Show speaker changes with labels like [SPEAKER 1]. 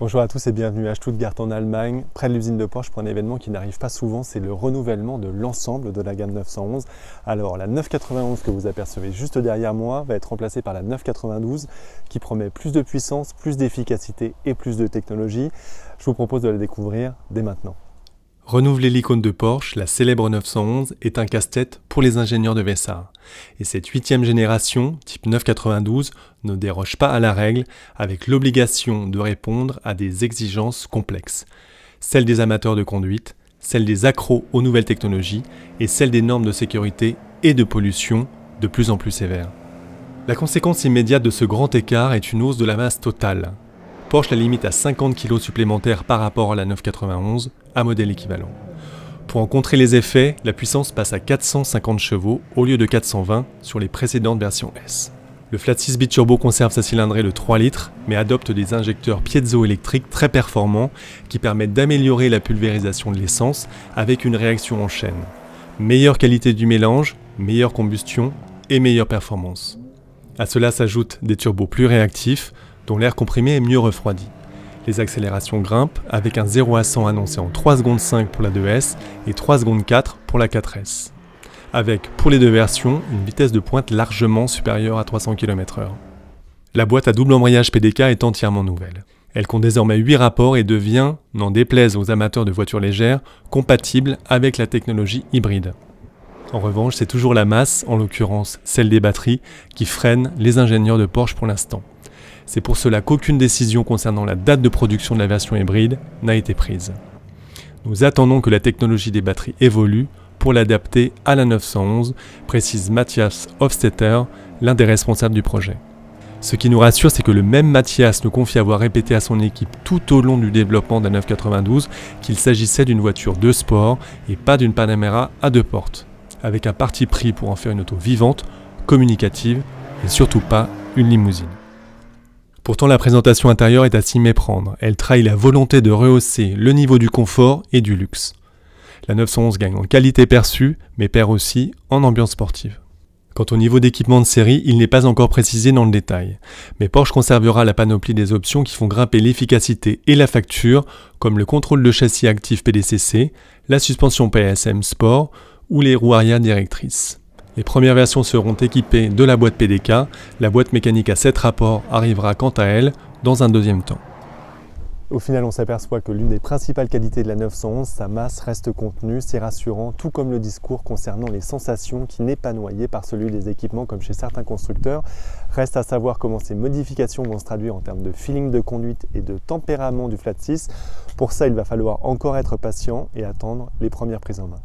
[SPEAKER 1] Bonjour à tous et bienvenue à Stuttgart en Allemagne, près de l'usine de Porsche pour un événement qui n'arrive pas souvent, c'est le renouvellement de l'ensemble de la gamme 911. Alors la 991 que vous apercevez juste derrière moi va être remplacée par la 992 qui promet plus de puissance, plus d'efficacité et plus de technologie. Je vous propose de la découvrir dès maintenant.
[SPEAKER 2] Renouveler l'icône de Porsche, la célèbre 911, est un casse-tête pour les ingénieurs de Wessart. Et cette 8e génération, type 992, ne déroge pas à la règle, avec l'obligation de répondre à des exigences complexes. Celles des amateurs de conduite, celles des accros aux nouvelles technologies et celles des normes de sécurité et de pollution de plus en plus sévères. La conséquence immédiate de ce grand écart est une hausse de la masse totale. Porsche la limite à 50 kg supplémentaires par rapport à la 991, à modèle équivalent. Pour en contrer les effets, la puissance passe à 450 chevaux au lieu de 420 sur les précédentes versions S. Le flat 6 biturbo conserve sa cylindrée de 3 litres, mais adopte des injecteurs piézoélectriques très performants qui permettent d'améliorer la pulvérisation de l'essence avec une réaction en chaîne. Meilleure qualité du mélange, meilleure combustion et meilleure performance. À cela s'ajoutent des turbos plus réactifs, dont l'air comprimé est mieux refroidi. Les accélérations grimpent avec un 0 à 100 annoncé en 3 secondes 5 pour la 2S et 3 secondes 4 pour la 4S. Avec, pour les deux versions, une vitesse de pointe largement supérieure à 300 km/h. La boîte à double embrayage PDK est entièrement nouvelle. Elle compte désormais 8 rapports et devient, n'en déplaise aux amateurs de voitures légères, compatible avec la technologie hybride. En revanche, c'est toujours la masse, en l'occurrence celle des batteries, qui freine les ingénieurs de Porsche pour l'instant. C'est pour cela qu'aucune décision concernant la date de production de la version hybride n'a été prise. Nous attendons que la technologie des batteries évolue pour l'adapter à la 911, précise Matthias Hofstetter, l'un des responsables du projet. Ce qui nous rassure, c'est que le même Matthias nous confie avoir répété à son équipe tout au long du développement de la 992 qu'il s'agissait d'une voiture de sport et pas d'une Panamera à 2 portes, avec un parti pris pour en faire une auto vivante, communicative et surtout pas une limousine. Pourtant, la présentation intérieure est à s'y méprendre. Elle trahit la volonté de rehausser le niveau du confort et du luxe. La 911 gagne en qualité perçue, mais perd aussi en ambiance sportive. Quant au niveau d'équipement de série, il n'est pas encore précisé dans le détail. Mais Porsche conservera la panoplie des options qui font grimper l'efficacité et la facture, comme le contrôle de châssis actif PDCC, la suspension PSM Sport ou les roues arrière directrices. Les premières versions seront équipées de la boîte PDK, la boîte mécanique à 7 rapports arrivera quant à elle dans un deuxième temps.
[SPEAKER 1] Au final, on s'aperçoit que l'une des principales qualités de la 911, sa masse reste contenue, c'est rassurant, tout comme le discours concernant les sensations qui n'est pas noyé par celui des équipements comme chez certains constructeurs. Reste à savoir comment ces modifications vont se traduire en termes de feeling de conduite et de tempérament du flat 6. Pour ça, il va falloir encore être patient et attendre les premières prises en main.